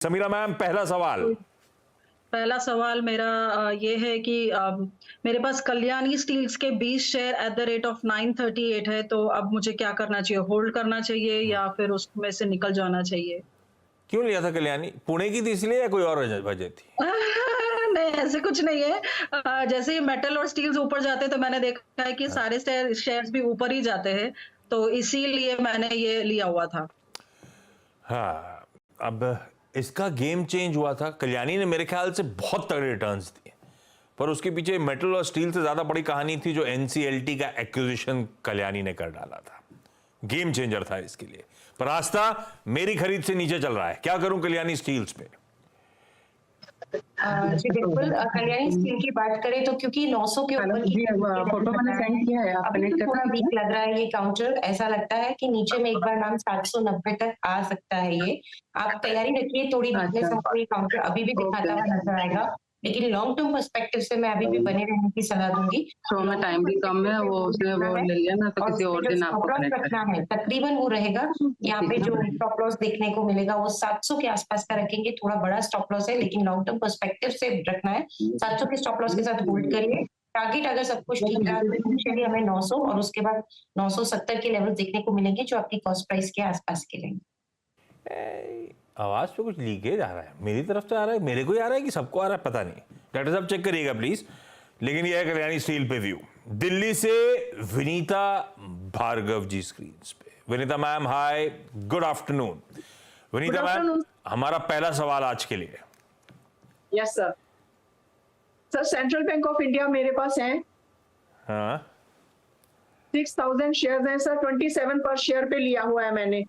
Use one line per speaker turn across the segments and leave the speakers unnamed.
Samira ma'am, पहला सवाल
मेरा ये है कि मेरे पास कल्याणी स्टील्स के 20 share at the rate of 938 है, तो अब मुझे क्या करना चाहिए? होल्ड करना चाहिए या फिर उसमें से निकल जाना चाहिए?
क्यों लिया था कल्याणी? पुणे की थी इसलिए या कोई और वजह थी?
नहीं, ऐसे कुछ नहीं है। जैसे ही मेटल और स्टील्स ऊपर जाते हैं तो मैंने देखा है कि
हाँ।
सारे शेयर्स भी ऊपर ही जाते हैं, तो इसीलिए मैंने ये लिया हुआ था।
हाँ, अब इसका गेम चेंज हुआ था। कल्याणी ने मेरे ख्याल से बहुत तगड़े रिटर्न्स दिए, पर उसके पीछे मेटल और स्टील से ज्यादा बड़ी कहानी थी जो एनसीएलटी का एक्विजिशन कल्याणी ने कर डाला था। गेम चेंजर था इसके लिए। पर रास्ता मेरी खरीद से नीचे चल रहा है, क्या करूं कल्याणी स्टील्स पे?
जी बिल्कुल, कल्याणी स्टील की बात करें तो क्योंकि 900 के ऊपर की
फोटो मैंने सेंड किया है, आप
अभी तो थोड़ा वीक लग रहा है ये काउंटर। ऐसा लगता है कि नीचे में एक बार नाम 790 तक आ सकता है। ये आप तैयारी रखिए, थोड़ी वीकनेस हमको ये काउंटर अभी भी दिखाता हुआ नजर आएगा, लेकिन लॉन्ग टर्म पर्सपेक्टिव से मैं अभी भी बने रहने की सलाह दूंगी।
शो में टाइम भी कम है, वो उसने वो ले लिया ना, तो किसी और दिन आपको कनेक्ट
रखना है। तकरीबन वो रहेगा यहाँ पे जो स्टॉप लॉस देखने को मिलेगा वो 700 के आसपास का रखेंगे। थोड़ा बड़ा स्टॉप लॉस है, लेकिन लॉन्ग टर्म पर्सपेक्टिव से रखना है। 700 के स्टॉप लॉस के साथ होल्ड करिए। टारगेट अगर सब कुछ ठीक रहा तो इनिशियली हमें 900 और उसके बाद 970 के लेवल देखने को मिलेंगे जो आपकी कॉस्ट प्राइस के आसपास के रहेंगे।
आवाज पे कुछ लीकेज आ रहा है, मेरी तरफ से आ रहा है, मेरे को ही आ रहा है कि सबको आ रहा है, पता नहीं। डॉक्टर साहब चेक करिएगा प्लीज। लेकिन ये है कल्याणी स्टील पे व्यू। दिल्ली से विनीता भार्गव जी स्क्रीन पे। विनीता मैम, हाय, गुड आफ्टरनून। विनीता मैम, हमारा पहला सवाल आज के लिए।
Yes sir. Sir, central bank of India मेरे पास है।
हाँ,
6000 शेयर हैं सर। 27 पर शेयर पे लिया हुआ है मैंने।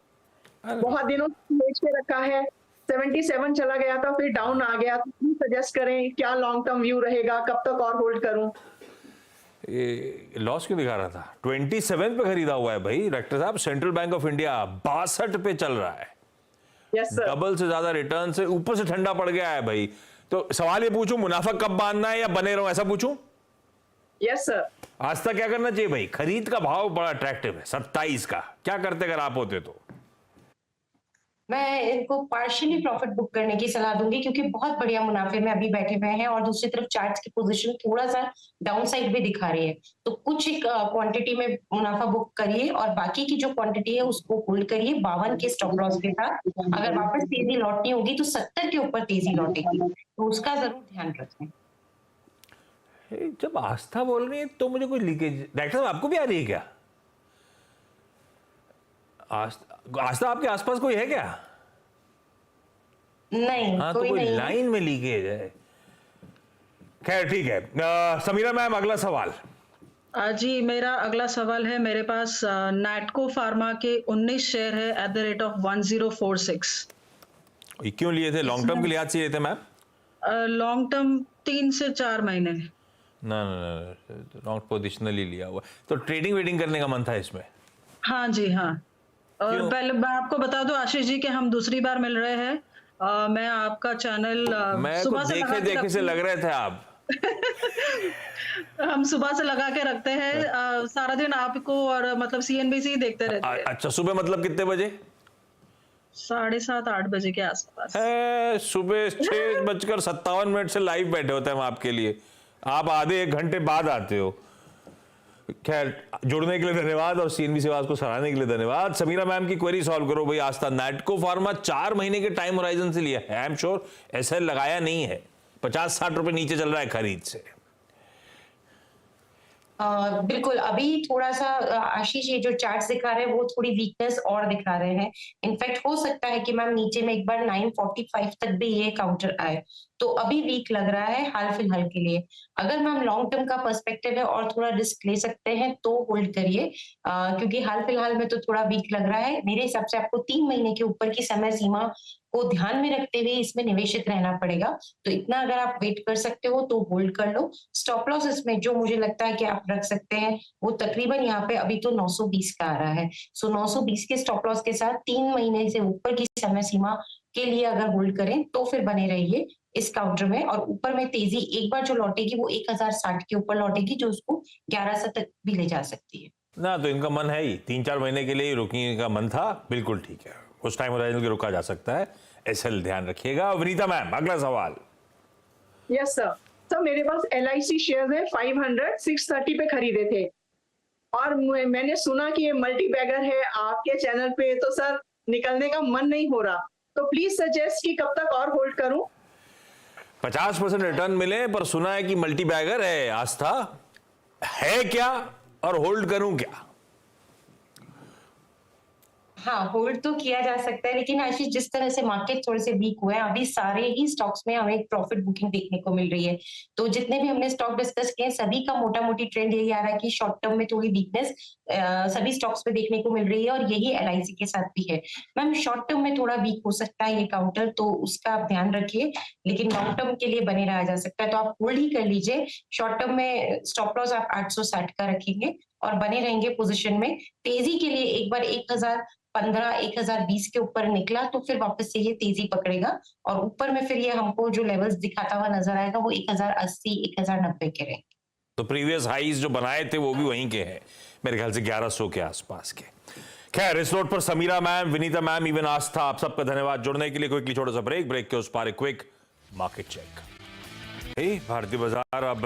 बहुत दिनों से बेच के रखा है। 77 चला गया था, फिर डाउन आ गया। सजेस्ट करें क्या लॉन्ग टर्म व्यू रहेगा, कब तक और होल्ड करूं?
लॉस क्यों दिखा रहा था? 27 पे खरीदा हुआ है भाई। डॉक्टर साहब, सेंट्रल बैंक ऑफ इंडिया 62 पे चल रहा है।
Yes sir.
डबल से ज्यादा रिटर्न से ऊपर से ठंडा पड़ गया है भाई। तो सवाल ये पूछूं, मुनाफा कब बांधना है या बने रहो, ऐसा पूछूं?
Yes sir.
आज तक क्या करना चाहिए भाई? खरीद का भाव बड़ा अट्रैक्टिव है 27 का, क्या करते अगर आप होते तो?
मैं इनको पार्शियली प्रॉफिट बुक करने की सलाह दूंगी, क्योंकि बहुत बढ़िया मुनाफे में अभी बैठे हुए हैं और दूसरी तरफ चार्ट्स की पोजीशन थोड़ा सा डाउन साइड भी दिखा रही है। तो कुछ एक क्वांटिटी में मुनाफा बुक करिए और बाकी की जो क्वांटिटी है उसको होल्ड करिए 52 के स्टॉप लॉस के साथ। अगर वापस तेजी लौटनी होगी तो 70 के ऊपर तेजी लौटेगी, तो उसका जरूर ध्यान रखें।
जब आस्था बोल रही है तो मुझे कोई लीकेज, डॉक्टर साहब आपको भी आ रही है क्या? आस्था आपके आसपास कोई है क्या?
नहीं,
हाँ, तो कोई लाइन में लीकेज है। खैर ठीक है। समीरा मैम, अगला सवाल।
जी, मेरा अगला सवाल है। मेरे पास नैटको फार्मा के 19 शेयर है एट द रेट ऑफ 1046।
ये क्यों लिए थे? लॉन्ग टर्म के लिहाज से लिए थे मैम?
लॉन्ग टर्म 3 से 4 महीने।
ना, लॉन्ग पोजिशनली लिया हुआ। तो ट्रेडिंग वेडिंग करने का मन था इसमें?
हाँ जी, हाँ। और पहले मैं आपको बता दूं आशीष जी कि हम दूसरी बार मिल रहे हैं। मैं आपका चैनल सुबह से
देखे से लग रहे थे आप।
हम सुबह से लगा के रखते हैं। सारा दिन आपको और मतलब सीएनबीसी देखते रहते हैं।
अच्छा, सुबह मतलब कितने बजे?
7:30-8 बजे के आसपास।
सुबह 6:57 से लाइव बैठे होते हैं हम आपके लिए। आप आधे 1 घंटे बाद आते हो। खैर, जुड़ने के लिए धन्यवाद और सीएनबी आवाज को सराहने के लिए धन्यवाद। समीरा मैम की क्वेरी सॉल्व करो भाई। आस्था नैटको फार्मा 4 महीने के टाइम होराइजन से लिया है। आई एम श्योर एसएल लगाया नहीं है। 50-60 रुपए नीचे चल रहा है खरीद से।
बिल्कुल, अभी थोड़ा सा आशीष ये जो चार्ट्स दिखा रहे हैं वो थोड़ी वीकनेस और दिखा रहे हैं। इनफैक्ट हो सकता है कि मैम नीचे में एक बार 945 तक भी ये काउंटर आए, तो अभी वीक लग रहा है हाल फिलहाल के लिए। अगर मैम लॉन्ग टर्म का पर्सपेक्टिव है और थोड़ा रिस्क ले सकते हैं तो होल्ड करिए, क्योंकि हाल फिलहाल में तो थोड़ा वीक लग रहा है। मेरे हिसाब से आपको 3 महीने के ऊपर की समय सीमा को ध्यान में रखते हुए इसमें निवेशित रहना पड़ेगा। तो इतना अगर आप वेट कर सकते हो तो होल्ड कर लो। स्टॉप लॉस इसमें जो मुझे लगता है कि आप रख सकते हैं वो तकरीबन यहाँ पे अभी तो 920 का आ रहा है। सो 920 के स्टॉप लॉस के साथ 3 महीने से ऊपर की समय सीमा के लिए अगर होल्ड करें तो फिर बने रहिए इस काउंटर में। और ऊपर में तेजी एक बार जो लौटेगी वो 1060 के ऊपर लौटेगी, जो उसको 1100 तक भी ले जा सकती है
ना। तो इनका मन है ही 3-4 महीने के लिए रुकने का मन था, बिल्कुल ठीक है। उस टाइम होराइजन के रुका जा सकता है। एसएल ध्यान रखिएगा। वनीता मैम, अगला सवाल।
Yes sir. सर मेरे पास LIC शेयर है 500 630 पे खरीदे थे, और मैंने सुना कि ये मल्टी बैगर है आपके चैनल पे, तो सर निकलने का मन नहीं हो रहा, तो प्लीज सजेस्ट कि कब तक और होल्ड करूं।
50% रिटर्न मिले, पर सुना है कि मल्टी बैगर है। आस्था है क्या और होल्ड करूं क्या?
हाँ, होल्ड तो किया जा सकता है, लेकिन आशीष जिस तरह से मार्केट थोड़े से वीक हुए हैं, अभी सारे ही स्टॉक्स में हमें एक प्रॉफिट बुकिंग देखने को मिल रही है। तो जितने भी हमने स्टॉक डिस्कस किए, सभी का मोटा मोटी ट्रेंड यही आ रहा है कि शॉर्ट टर्म में थोड़ी वीकनेस सभी स्टॉक्स में देखने को मिल रही है, और यही LIC के साथ भी है। मैम, शॉर्ट टर्म में थोड़ा वीक हो सकता है ये काउंटर, तो उसका आप ध्यान रखिए, लेकिन लॉन्ग टर्म के लिए बने रहा जा सकता है, तो आप होल्ड ही कर लीजिए। शॉर्ट टर्म में स्टॉप लॉस आप 860 का रखेंगे और बने रहेंगे पोजीशन में। तेजी के लिए एक बार 1015 1020 के ऊपर निकला तो फिर वापस से ये तेजी पकड़ेगा, और ऊपर में फिर ये हमको जो लेवल्स दिखाता हुआ नजर आएगा वो 1080 1090 के रहेंगे।
तो प्रीवियस हाईज जो बनाए थे वो भी वहीं के हैं, मेरे ख्याल से 1100 के आसपास के। खैर, इस नोट पर Sameera ma'am, Vinita ma'am, even Aastha, आप सबका धन्यवाद जुड़ने के लिए। क्विकली छोटा सा ब्रेक के उस पार एक क्विक मार्केट चेक। भारतीय बाजार अब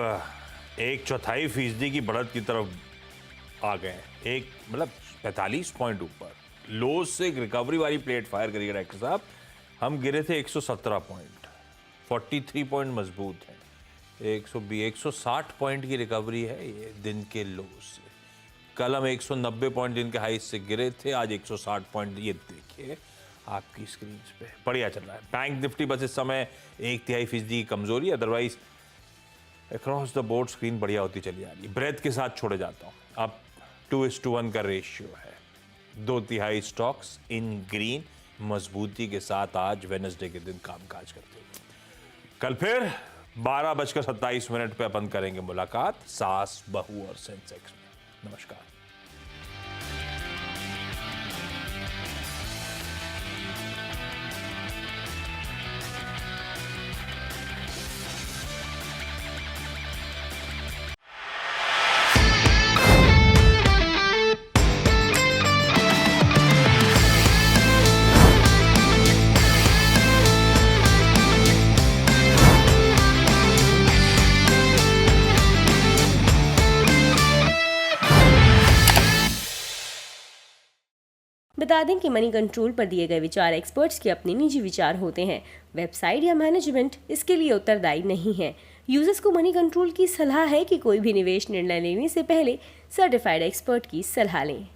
1/4% की बढ़त की तरफ आ गए, एक मतलब 45 पॉइंट ऊपर। लो से एक रिकवरी वाली प्लेट फायर करिए डायरेक्टर साहब। हम गिरे थे 117 पॉइंट, 43 पॉइंट मजबूत है। 160 पॉइंट की रिकवरी है ये दिन के लो से। कल हम 190 पॉइंट दिन के हाई से गिरे थे, आज 160 पॉइंट, ये देखिए आपकी स्क्रीन पे, बढ़िया चल रहा है। बैंक निफ्टी बस इस समय 1/3% की कमजोरी, otherwise across the board screen बढ़िया होती चली आ रही है। ब्रेथ के साथ छोड़े जाता हूँ। अब 2:1 का रेशियो है, 2/3 स्टॉक्स इन ग्रीन, मजबूती के साथ आज वेडनेसडे के दिन कामकाज करते हुए। कल फिर 12:27 पे अपन करेंगे मुलाकात सास, बहू और सेंसेक्स में। नमस्कार।
बता दें कि मनी कंट्रोल पर दिए गए विचार एक्सपर्ट्स के अपने निजी विचार होते हैं। वेबसाइट या मैनेजमेंट इसके लिए उत्तरदायी नहीं है। यूजर्स को मनी कंट्रोल की सलाह है कि कोई भी निवेश निर्णय लेने से पहले सर्टिफाइड एक्सपर्ट की सलाह लें।